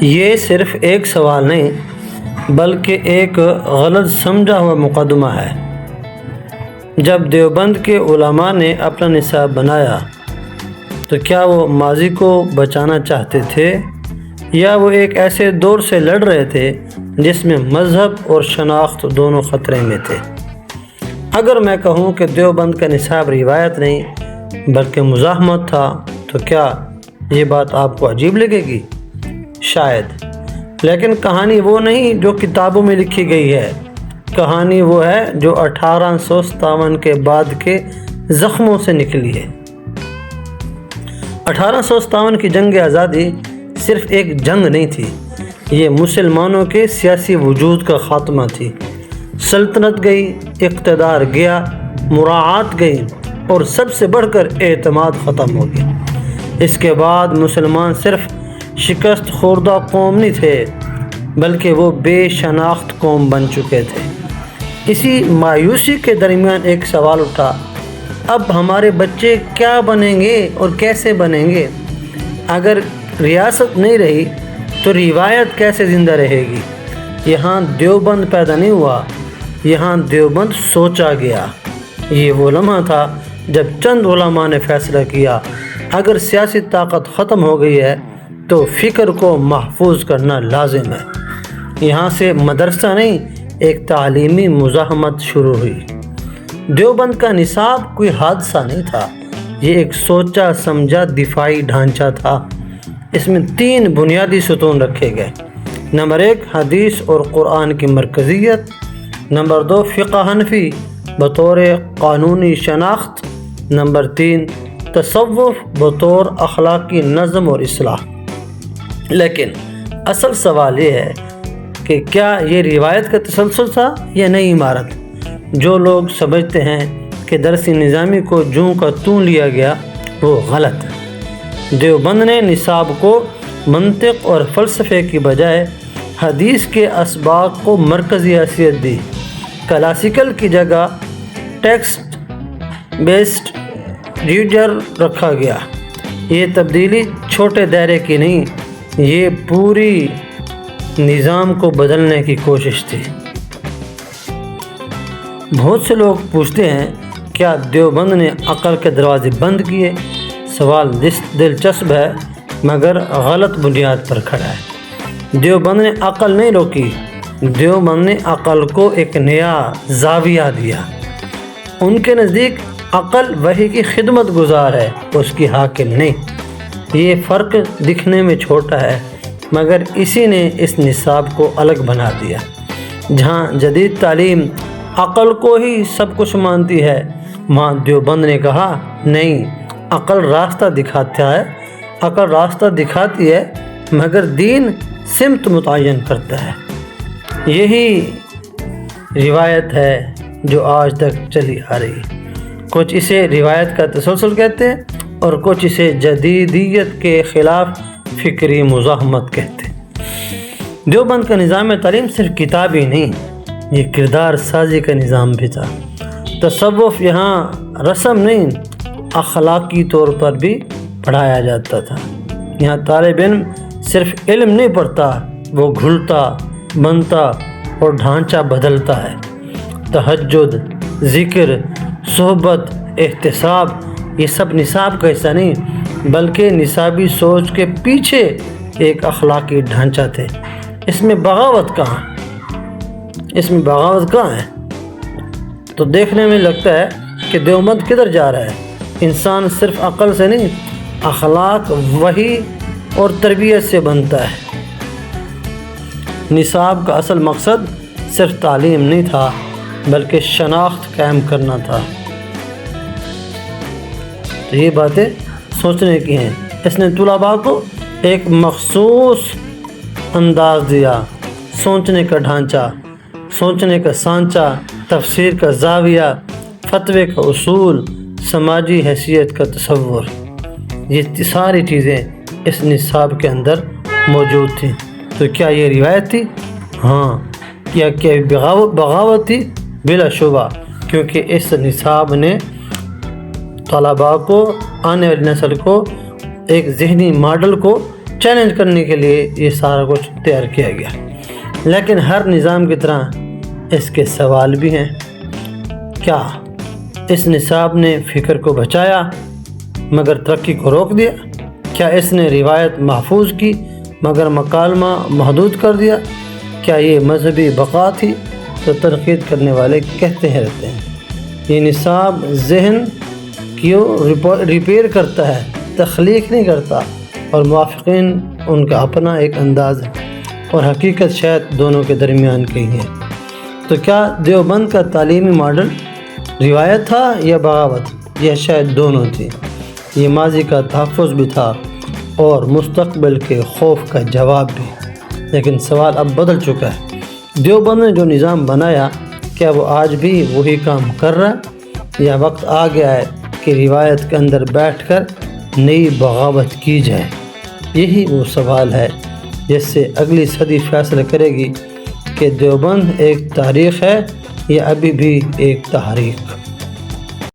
یہ صرف ایک سوال نہیں بلکہ ایک غلط سمجھا ہوا مقدمہ ہے۔ جب دیوبند کے علماء نے اپنا نصاب بنایا تو کیا وہ ماضی کو بچانا چاہتے تھے یا وہ ایک ایسے دور سے لڑ رہے تھے جس میں مذہب اور شناخت دونوں خطرے میں تھے؟ اگر میں کہوں کہ دیوبند کا نصاب روایت نہیں بلکہ مزاحمت تھا تو کیا یہ بات آپ کو عجیب لگے گی؟ شاید، لیکن کہانی وہ نہیں جو کتابوں میں لکھی گئی ہے۔ کہانی وہ ہے جو 1857 کے بعد کے زخموں سے نکلی ہے۔ 1857 کی جنگ آزادی صرف ایک جنگ نہیں تھی، یہ مسلمانوں کے سیاسی وجود کا خاتمہ تھی۔ سلطنت گئی، اقتدار گیا، مراعات گئی اور سب سے بڑھ کر اعتماد ختم ہو گیا۔ اس کے بعد مسلمان صرف شکست خوردہ قوم نہیں تھے بلکہ وہ بے شناخت قوم بن چکے تھے۔ اسی مایوسی کے درمیان ایک سوال اٹھا، اب ہمارے بچے کیا بنیں گے اور کیسے بنیں گے؟ اگر ریاست نہیں رہی تو روایت کیسے زندہ رہے گی؟ یہاں دیوبند پیدا نہیں ہوا، یہاں دیوبند سوچا گیا۔ یہ وہ لمحہ تھا جب چند علماء نے فیصلہ کیا، اگر سیاسی طاقت ختم ہو گئی ہے تو فکر کو محفوظ کرنا لازم ہے۔ یہاں سے مدرسہ نہیں، ایک تعلیمی مزاحمت شروع ہوئی۔ دیوبند کا نصاب کوئی حادثہ نہیں تھا، یہ ایک سوچا سمجھا دفاعی ڈھانچہ تھا۔ اس میں 3 بنیادی ستون رکھے گئے۔ نمبر 1 حدیث اور قرآن کی مرکزیت، نمبر 2 فقہ حنفی بطور قانونی شناخت، نمبر 3 تصوف بطور اخلاقی نظم اور اصلاح۔ لیکن اصل سوال یہ ہے کہ کیا یہ روایت کا تسلسل تھا یا نئی عمارت؟ جو لوگ سمجھتے ہیں کہ درسی نظامی کو جوں کا توں لیا گیا وہ غلط ہے۔ دیوبند نے نصاب کو منطق اور فلسفے کی بجائے حدیث کے اسباق کو مرکزی حیثیت دی۔ کلاسیکل کی جگہ ٹیکسٹ بیسڈ ریڈر رکھا گیا۔ یہ تبدیلی چھوٹے دائرے کی نہیں، یہ پوری نظام کو بدلنے کی کوشش تھی۔ بہت سے لوگ پوچھتے ہیں کیا دیوبند نے عقل کے دروازے بند کیے؟ سوال دلچسپ ہے مگر غلط بنیاد پر کھڑا ہے۔ دیوبند نے عقل نہیں روکی، دیوبند نے عقل کو ایک نیا زاویہ دیا۔ ان کے نزدیک عقل وحی کی خدمت گزار ہے، اس کی حاکم نہیں۔ یہ فرق دکھنے میں چھوٹا ہے مگر اسی نے اس نصاب کو الگ بنا دیا۔ جہاں جدید تعلیم عقل کو ہی سب کچھ مانتی ہے، وہاں دیوبند نے کہا نہیں، عقل راستہ دکھاتا ہے، عقل راستہ دکھاتی ہے مگر دین سمت متعین کرتا ہے۔ یہی روایت ہے جو آج تک چلی آ رہی۔ کچھ اسے روایت کا تسلسل کہتے ہیں اور کچھ اسے جدیدیت کے خلاف فکری مزاحمت کہتے ہیں۔ دیوبند کا نظام تعلیم صرف کتابی نہیں، یہ کردار سازی کا نظام بھی تھا۔ تصوف یہاں رسم نہیں، اخلاقی طور پر بھی پڑھایا جاتا تھا۔ یہاں طالب علم صرف علم نہیں پڑھتا، وہ گھلتا بنتا اور ڈھانچہ بدلتا ہے۔ تہجد، ذکر، صحبت، احتساب، یہ سب نصاب کا حصہ نہیں بلکہ نصابی سوچ کے پیچھے ایک اخلاقی ڈھانچہ تھے۔ اس میں بغاوت کہاں؟ اس میں بغاوت کہاں ہے؟ تو دیکھنے میں لگتا ہے کہ دیوبند کدھر جا رہا ہے۔ انسان صرف عقل سے نہیں، اخلاق، وحی اور تربیت سے بنتا ہے۔ نصاب کا اصل مقصد صرف تعلیم نہیں تھا بلکہ شناخت قائم کرنا تھا۔ تو یہ باتیں سوچنے کی ہیں۔ اس نے طلباء کو ایک مخصوص انداز دیا، سوچنے کا ڈھانچہ، سوچنے کا سانچہ، تفسیر کا زاویہ، فتوے کا اصول، سماجی حیثیت کا تصور۔ یہ ساری چیزیں اس نصاب کے اندر موجود تھیں۔ تو کیا یہ روایت تھی؟ ہاں۔ کیا بغاوت تھی؟ بلا شبہ، کیونکہ اس نصاب نے طلباء کو، آنے والی نسل کو ایک ذہنی ماڈل کو چیلنج کرنے کے لیے یہ سارا کچھ تیار کیا گیا، لیکن ہر نظام کی طرح اس کے سوال بھی ہیں۔ کیا اس نصاب نے فکر کو بچایا مگر ترقی کو روک دیا؟ کیا اس نے روایت محفوظ کی مگر مکالمہ محدود کر دیا؟ کیا یہ مذہبی بقا تھی؟ تو تنقید کرنے والے کہتے ہیں رہتے ہیں یہ نصاب ذہن کیوں ریپیئر کرتا ہے، تخلیق نہیں کرتا، اور موافقین ان کا اپنا ایک انداز ہے، اور حقیقت شاید دونوں کے درمیان کہیں ہے۔ تو کیا دیوبند کا تعلیمی ماڈل روایت تھا یا بغاوت؟ یہ شاید دونوں تھی۔ یہ ماضی کا تحفظ بھی تھا اور مستقبل کے خوف کا جواب بھی۔ لیکن سوال اب بدل چکا ہے، دیوبند نے جو نظام بنایا کیا وہ آج بھی وہی کام کر رہا ہے، یا وقت آ گیا ہے کہ روایت کے اندر بیٹھ کر نئی بغاوت کی جائے؟ یہی وہ سوال ہے جس سے اگلی صدی فیصلہ کرے گی کہ دیوبند ایک تاریخ ہے یا ابھی بھی ایک تحریک۔